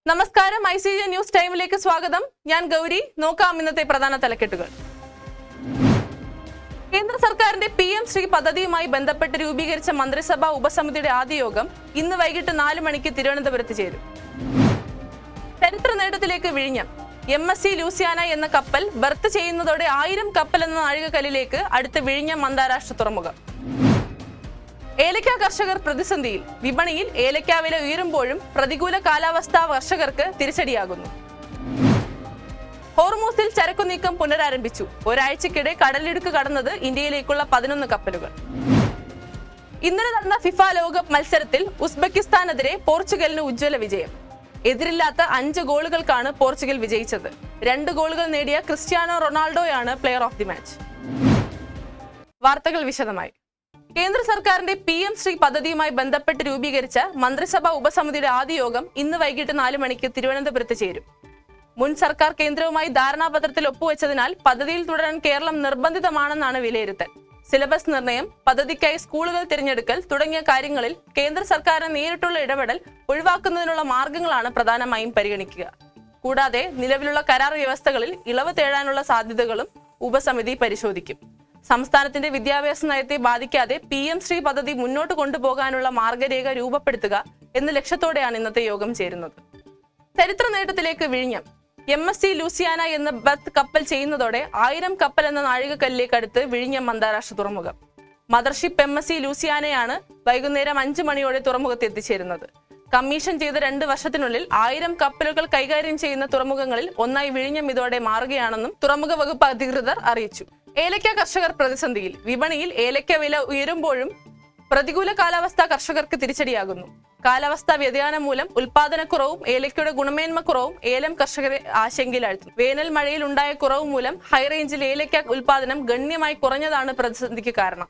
നമസ്കാരം, ICJ news ടൈമിലേക്ക് സ്വാഗതം. ഞാൻ ഗൗരി. നോക്കാം ഇന്നത്തെ പ്രധാന തലക്കെട്ടുകൾ. കേന്ദ്ര സർക്കാരിന്റെ PM ശ്രീ പദ്ധതിയുമായി ബന്ധപ്പെട്ട് രൂപീകരിച്ച മന്ത്രിസഭാ ഉപസമിതിയുടെ ആദ്യ യോഗം ഇന്ന് വൈകിട്ട് 4 മണിക്ക് തിരുവനന്തപുരത്ത് ചേരും. ചരിത്ര നേട്ടത്തിലേക്ക് വിഴിഞ്ഞം. MSC ലൂസിയാന എന്ന കപ്പൽ ബർത്ത് ചെയ്യുന്നതോടെ 1000 കപ്പൽ എന്ന നാഴികക്കല്ലിലേക്ക് അടുത്ത വിഴിഞ്ഞം അന്താരാഷ്ട്ര തുറമുഖം. ഏലക്ക കർഷകർ പ്രതിസന്ധിയിൽ. വിപണിയിൽ ഏലക്ക വില ഉയരുമ്പോഴും പ്രതികൂല കാലാവസ്ഥ കർഷകർക്ക് തിരിച്ചടിയാകുന്നു. ഹോർമൂസിൽ ചരക്കു നീക്കം പുനരാരംഭിച്ചു. ഒരാഴ്ചക്കിടെ കടലിടുക്ക് കടന്നത് ഇന്ത്യയിലേക്കുള്ള 11 കപ്പലുകൾ. ഇന്നലെ നടന്ന ഫിഫ ലോകകപ്പ് മത്സരത്തിൽ ഉസ്ബെക്കിസ്ഥാനെതിരെ പോർച്ചുഗലിന് ഉജ്ജ്വല വിജയം. എതിരില്ലാത്ത 5 ഗോളുകൾക്കാണ് പോർച്ചുഗൽ വിജയിച്ചത്. 2 ഗോളുകൾ നേടിയ ക്രിസ്ത്യാനോ റൊണാൾഡോയാണ് പ്ലെയർ ഓഫ് ദി മാച്ച്. വാർത്തകൾ വിശദമായി. കേന്ദ്ര സർക്കാരിന്റെ PM ശ്രീ പദ്ധതിയുമായി ബന്ധപ്പെട്ട് രൂപീകരിച്ച മന്ത്രിസഭാ ഉപസമിതിയുടെ ആദ്യ യോഗം ഇന്ന് വൈകിട്ട് 4 മണിക്ക് തിരുവനന്തപുരത്ത് ചേരും. മുൻ സർക്കാർ കേന്ദ്രവുമായി ധാരണാപത്രത്തിൽ ഒപ്പുവെച്ചതിനാൽ പദ്ധതിയിൽ തുടരാൻ കേരളം നിർബന്ധിതമാണെന്നാണ് വിലയിരുത്തൽ. സിലബസ് നിർണയം, പദ്ധതിക്കായി സ്കൂളുകൾ തിരഞ്ഞെടുക്കൽ തുടങ്ങിയ കാര്യങ്ങളിൽ കേന്ദ്ര സർക്കാരിന് നേരിട്ടുള്ള ഇടപെടൽ ഒഴിവാക്കുന്നതിനുള്ള മാർഗങ്ങളാണ് പ്രധാനമായും പരിഗണിക്കുക. കൂടാതെ നിലവിലുള്ള കരാർ വ്യവസ്ഥകളിൽ ഇളവ് തേടാനുള്ള സാധ്യതകളും ഉപസമിതി പരിശോധിക്കും. സംസ്ഥാനത്തിന്റെ വിദ്യാഭ്യാസ നയത്തെ ബാധിക്കാതെ PM ശ്രീ പദ്ധതി മുന്നോട്ട് കൊണ്ടുപോകാനുള്ള മാർഗരേഖ രൂപപ്പെടുത്തുക എന്ന ലക്ഷ്യത്തോടെയാണ് ഇന്നത്തെ യോഗം ചേരുന്നത്. ചരിത്ര നേട്ടത്തിലേക്ക് വിഴിഞ്ഞം. MSC ലൂസിയാന എന്ന ബർത്ത് കപ്പൽ ചെയ്യുന്നതോടെ 1000 കപ്പൽ എന്ന നാഴികക്കല്ലിലേക്ക് അടുത്ത് വിഴിഞ്ഞം അന്താരാഷ്ട്ര തുറമുഖം. മദർഷിപ്പ് MSC ലൂസിയാനയാണ് വൈകുന്നേരം 5 മണിയോടെ തുറമുഖത്ത് എത്തിച്ചേരുന്നത്. കമ്മീഷൻ ചെയ്ത 2 വർഷത്തിനുള്ളിൽ 1000 കപ്പലുകൾ കൈകാര്യം ചെയ്യുന്ന തുറമുഖങ്ങളിൽ ഒന്നായി വിഴിഞ്ഞം ഇതോടെ മാറുകയാണെന്നും തുറമുഖ വകുപ്പ് അധികൃതർ അറിയിച്ചു. ഏലക്ക കർഷകർ പ്രതിസന്ധിയിൽ. വിപണിയിൽ ഏലക്ക വില ഉയരുമ്പോഴും പ്രതികൂല കാലാവസ്ഥ കർഷകർക്ക് തിരിച്ചടിയാകുന്നു. കാലാവസ്ഥാ വ്യതിയാനം മൂലം ഉൽപാദനക്കുറവും ഏലക്കയുടെ ഗുണമേന്മക്കുറവും ഏലം കർഷകരെ ആശങ്കയിലാഴ്ത്തുന്നു. വേനൽ മഴയിൽ ഉണ്ടായ കുറവ് മൂലം ഹൈറേഞ്ചിൽ ഏലക്ക ഉൽപാദനം ഗണ്യമായി കുറഞ്ഞതാണ് പ്രതിസന്ധിക്ക് കാരണം.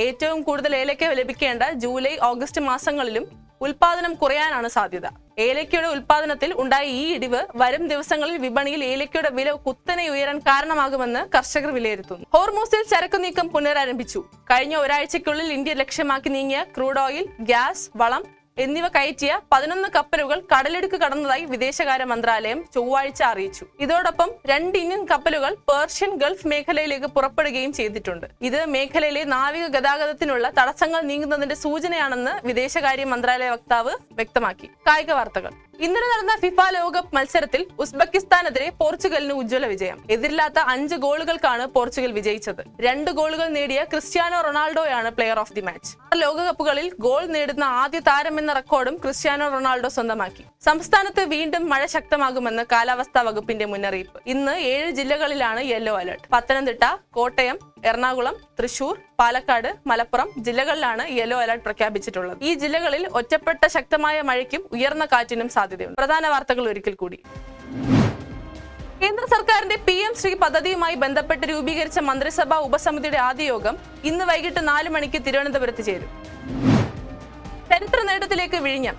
ഏറ്റവും കൂടുതൽ ഏലക്ക ലഭിക്കേണ്ട ജൂലൈ, ഓഗസ്റ്റ് മാസങ്ങളിലും ഉൽപാദനം കുറയാനാണ് സാധ്യത. ഏലക്കയുടെ ഉൽപാദനത്തിൽ ഉണ്ടായ ഈ ഇടിവ് വരും ദിവസങ്ങളിൽ വിപണിയിൽ ഏലക്കയുടെ വില കുത്തനെ ഉയരാൻ കാരണമാകുമെന്ന് കർഷകർ വിലയിരുത്തുന്നു. ഹോർമൂസിൽ ചരക്കു നീക്കം പുനരാരംഭിച്ചു. കഴിഞ്ഞ ഒരാഴ്ചയ്ക്കുള്ളിൽ ഇന്ത്യ ലക്ഷ്യമാക്കി നീങ്ങിയ ക്രൂഡ് ഓയിൽ, ഗ്യാസ്, വളം എന്നിവ കയറ്റിയ 11 കപ്പലുകൾ കടലിടുക്ക് കടന്നതായി വിദേശകാര്യ മന്ത്രാലയം ചൊവ്വാഴ്ച അറിയിച്ചു. ഇതോടൊപ്പം 2 ഇന്ത്യൻ കപ്പലുകൾ പേർഷ്യൻ ഗൾഫ് മേഖലയിലേക്ക് പുറപ്പെടുകയും ചെയ്തിട്ടുണ്ട്. ഇത് മേഖലയിലെ നാവിക ഗതാഗതത്തിനുള്ള തടസ്സങ്ങൾ നീങ്ങുന്നതിന്റെ സൂചനയാണെന്ന് വിദേശകാര്യ മന്ത്രാലയ വക്താവ് വ്യക്തമാക്കി. കായിക വാർത്തകൾ. ഇന്നലെ നടന്ന ഫിഫ ലോകകപ്പ് മത്സരത്തിൽ ഉസ്ബെക്കിസ്ഥാനെതിരെ പോർച്ചുഗലിന് ഉജ്ജ്വല വിജയം. എതിരില്ലാത്ത 5 ഗോളുകൾക്കാണ് പോർച്ചുഗൽ വിജയിച്ചത്. 2 ഗോളുകൾ നേടിയ ക്രിസ്ത്യാനോ റൊണാൾഡോയാണ് പ്ലെയർ ഓഫ് ദി മാച്ച്. 6 ലോകകപ്പുകളിൽ ഗോൾ നേടുന്ന ആദ്യ താരമെന്ന റെക്കോർഡും ക്രിസ്ത്യാനോ റൊണാൾഡോ സ്വന്തമാക്കി. സംസ്ഥാനത്ത് വീണ്ടും മഴ ശക്തമാകുമെന്ന് കാലാവസ്ഥാ വകുപ്പിന്റെ മുന്നറിയിപ്പ്. ഇന്ന് 7 ജില്ലകളിലാണ് യെല്ലോ അലർട്ട്. പത്തനംതിട്ട, കോട്ടയം, എറണാകുളം, തൃശൂർ, പാലക്കാട്, മലപ്പുറം ജില്ലകളിലാണ് യെല്ലോ അലർട്ട് പ്രഖ്യാപിച്ചിട്ടുള്ളത്. ഈ ജില്ലകളിൽ ഒറ്റപ്പെട്ട ശക്തമായ മഴയ്ക്കും ഉയർന്ന കാറ്റിനും സാധ്യതയുണ്ട്. പ്രധാന വാർത്തകൾ ഒരിക്കൽ കൂടി. കേന്ദ്ര സർക്കാരിന്റെ PM ശ്രീ പദ്ധതിയുമായി ബന്ധപ്പെട്ട് രൂപീകരിച്ച മന്ത്രിസഭാ ഉപസമിതിയുടെ ആദ്യ യോഗം ഇന്ന് വൈകിട്ട് 4 മണിക്ക് തിരുവനന്തപുരത്ത് ചേരും. ചരിത്ര നേട്ടത്തിലേക്ക് വിഴിഞ്ഞം.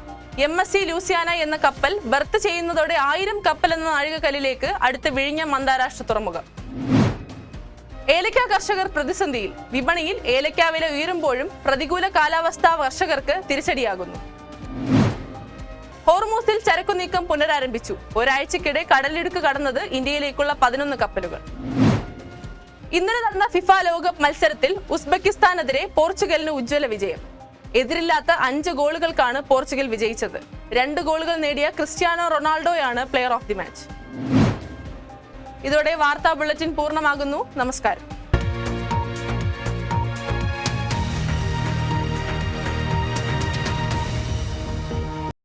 MSC ലൂസിയാന എന്ന കപ്പൽ ബർത്ത് ചെയ്യുന്നതോടെ 1000 കപ്പൽ എന്ന നാഴികക്കല്ലിലേക്ക് അടുത്ത വിഴിഞ്ഞം അന്താരാഷ്ട്ര തുറമുഖം. ഏലക്ക കർഷകർ പ്രതിസന്ധിയിൽ. വിപണിയിൽ ഏലക്ക വില ഉയരുമ്പോഴും പ്രതികൂല കാലാവസ്ഥ കർഷകർക്ക് തിരിച്ചടിയാകുന്നു. ഹോർമൂസിൽ ചരക്കു നീക്കം പുനരാരംഭിച്ചു. ഒരാഴ്ചക്കിടെ കടലിടുക്ക് കടന്നത് ഇന്ത്യയിലേക്കുള്ള 11 കപ്പലുകൾ. ഇന്നലെ നടന്ന ഫിഫ ലോകകപ്പ് മത്സരത്തിൽ ഉസ്ബെക്കിസ്ഥാനെതിരെ പോർച്ചുഗലിന് ഉജ്ജ്വല വിജയം. എതിരില്ലാത്ത 5 ഗോളുകൾക്കാണ് പോർച്ചുഗൽ വിജയിച്ചത്. 2 ഗോളുകൾ നേടിയ ക്രിസ്ത്യാനോ റൊണാൾഡോയാണ് പ്ലെയർ ഓഫ് ദി മാച്ച്. ഇതോടെ വാർത്താ ബുള്ളറ്റിൻ പൂർണ്ണമാകുന്നു. നമസ്കാരം.